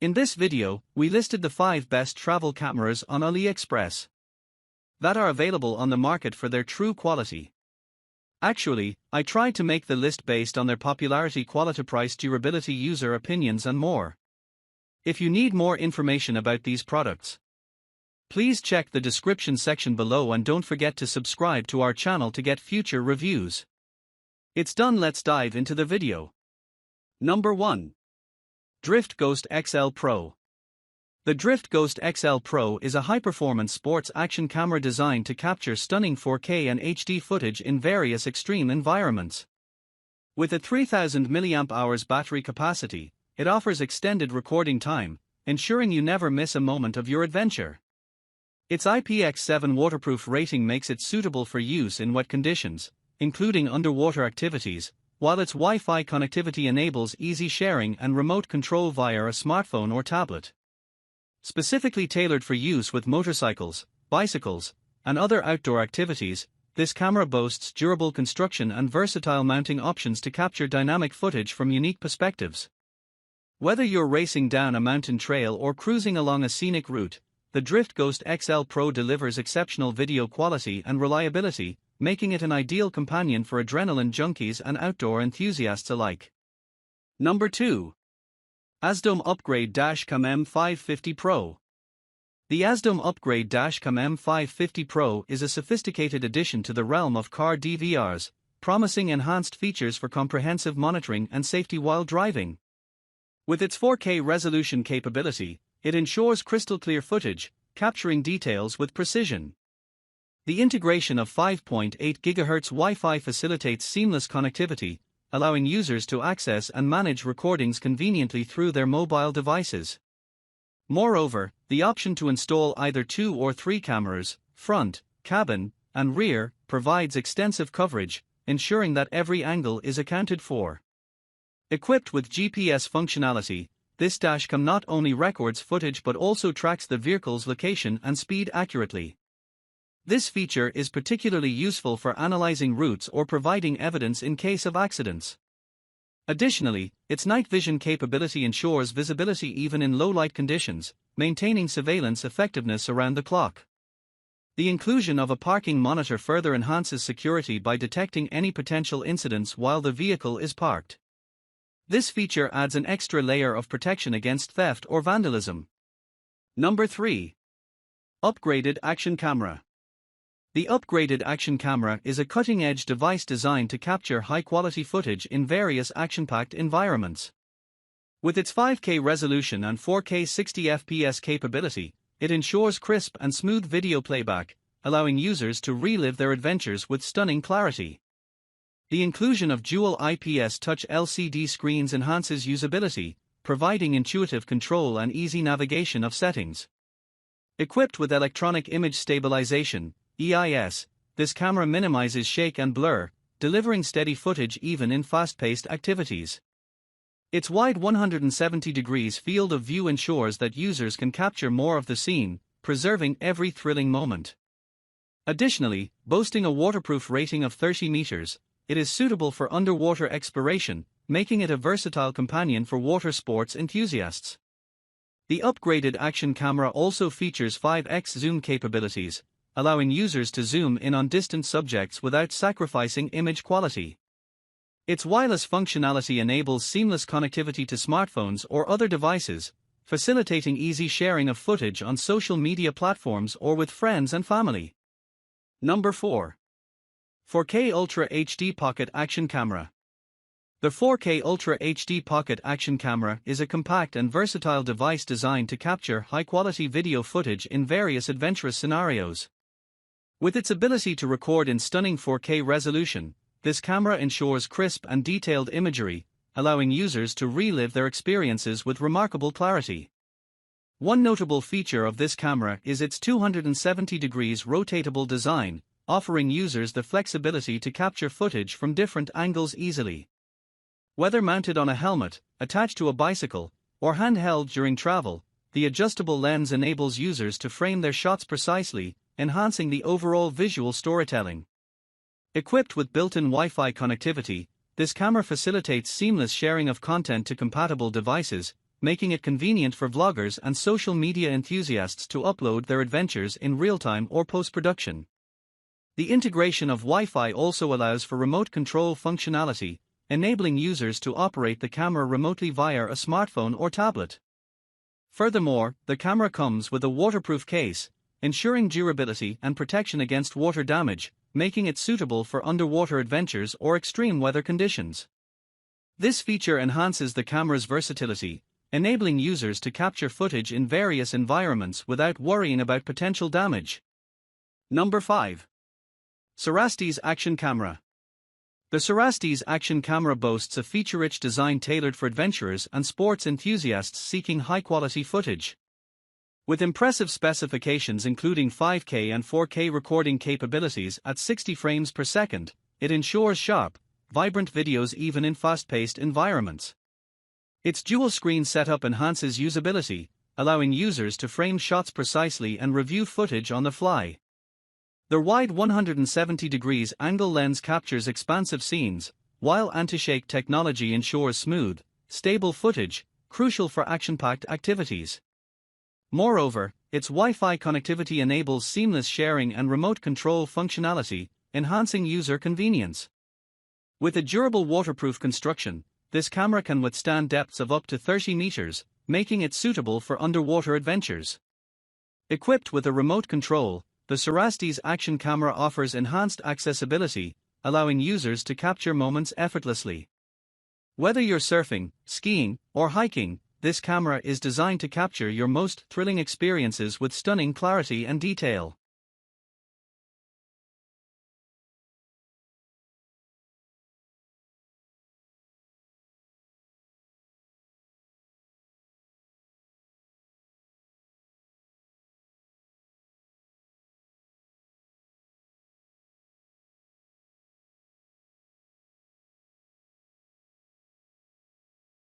In this video, we listed the 5 best travel cameras on Aliexpress that are available on the market for their true quality. Actually, I tried to make the list based on their popularity, quality, price, durability, user opinions and more. If you need more information about these products, please check the description section below and don't forget to subscribe to our channel to get future reviews. It's done, let's dive into the video. Number 1. Drift Ghost XL Pro. The Drift Ghost XL Pro is a high-performance sports action camera designed to capture stunning 4K and HD footage in various extreme environments. With a 3000 mAh battery capacity, it offers extended recording time, ensuring you never miss a moment of your adventure. Its IPX7 waterproof rating makes it suitable for use in wet conditions, including underwater activities, while its Wi-Fi connectivity enables easy sharing and remote control via a smartphone or tablet. Specifically tailored for use with motorcycles, bicycles, and other outdoor activities, this camera boasts durable construction and versatile mounting options to capture dynamic footage from unique perspectives. Whether you're racing down a mountain trail or cruising along a scenic route, the Drift Ghost XL Pro delivers exceptional video quality and reliability, making it an ideal companion for adrenaline junkies and outdoor enthusiasts alike. Number 2. AZDOME Upgrade Dashcam M550 Pro. The AZDOME Upgrade Dashcam M550 Pro is a sophisticated addition to the realm of car DVRs, promising enhanced features for comprehensive monitoring and safety while driving. With its 4K resolution capability, it ensures crystal-clear footage, capturing details with precision. The integration of 5.8 GHz Wi-Fi facilitates seamless connectivity, allowing users to access and manage recordings conveniently through their mobile devices. Moreover, the option to install either 2 or 3 cameras, front, cabin, and rear, provides extensive coverage, ensuring that every angle is accounted for. Equipped with GPS functionality, this dashcam not only records footage but also tracks the vehicle's location and speed accurately. This feature is particularly useful for analyzing routes or providing evidence in case of accidents. Additionally, its night vision capability ensures visibility even in low-light conditions, maintaining surveillance effectiveness around the clock. The inclusion of a parking monitor further enhances security by detecting any potential incidents while the vehicle is parked. This feature adds an extra layer of protection against theft or vandalism. Number 3. Upgraded Action Camera. The upgraded action camera is a cutting-edge device designed to capture high-quality footage in various action-packed environments. With its 5K resolution and 4K 60 FPS capability, it ensures crisp and smooth video playback, allowing users to relive their adventures with stunning clarity. The inclusion of dual IPS touch LCD screens enhances usability, providing intuitive control and easy navigation of settings. Equipped with electronic image stabilization, EIS, this camera minimizes shake and blur, delivering steady footage even in fast-paced activities. Its wide 170 degrees field of view ensures that users can capture more of the scene, preserving every thrilling moment. Additionally, boasting a waterproof rating of 30 meters, it is suitable for underwater exploration, making it a versatile companion for water sports enthusiasts. The upgraded action camera also features 5x zoom capabilities, allowing users to zoom in on distant subjects without sacrificing image quality. Its wireless functionality enables seamless connectivity to smartphones or other devices, facilitating easy sharing of footage on social media platforms or with friends and family. Number 4. 4K Ultra HD Pocket Action Camera. The 4K Ultra HD Pocket Action Camera is a compact and versatile device designed to capture high-quality video footage in various adventurous scenarios. With its ability to record in stunning 4K resolution, this camera ensures crisp and detailed imagery, allowing users to relive their experiences with remarkable clarity. One notable feature of this camera is its 270 degrees rotatable design, offering users the flexibility to capture footage from different angles easily. Whether mounted on a helmet, attached to a bicycle, or handheld during travel, the adjustable lens enables users to frame their shots precisely, enhancing the overall visual storytelling. Equipped with built-in Wi-Fi connectivity, this camera facilitates seamless sharing of content to compatible devices, making it convenient for vloggers and social media enthusiasts to upload their adventures in real-time or post-production. The integration of Wi-Fi also allows for remote control functionality, enabling users to operate the camera remotely via a smartphone or tablet. Furthermore, the camera comes with a waterproof case, ensuring durability and protection against water damage, making it suitable for underwater adventures or extreme weather conditions. This feature enhances the camera's versatility, enabling users to capture footage in various environments without worrying about potential damage. Number 5. CERASTES Action Camera. The CERASTES Action Camera boasts a feature-rich design tailored for adventurers and sports enthusiasts seeking high-quality footage. With impressive specifications including 5K and 4K recording capabilities at 60 frames per second, it ensures sharp, vibrant videos even in fast-paced environments. Its dual-screen setup enhances usability, allowing users to frame shots precisely and review footage on the fly. The wide 170 degrees angle lens captures expansive scenes, while anti-shake technology ensures smooth, stable footage, crucial for action-packed activities. Moreover, its Wi-Fi connectivity enables seamless sharing and remote control functionality, enhancing user convenience. With a durable waterproof construction, this camera can withstand depths of up to 30 meters, making it suitable for underwater adventures. Equipped with a remote control, the CERASTES Action Camera offers enhanced accessibility, allowing users to capture moments effortlessly. Whether you're surfing, skiing, or hiking, this camera is designed to capture your most thrilling experiences with stunning clarity and detail.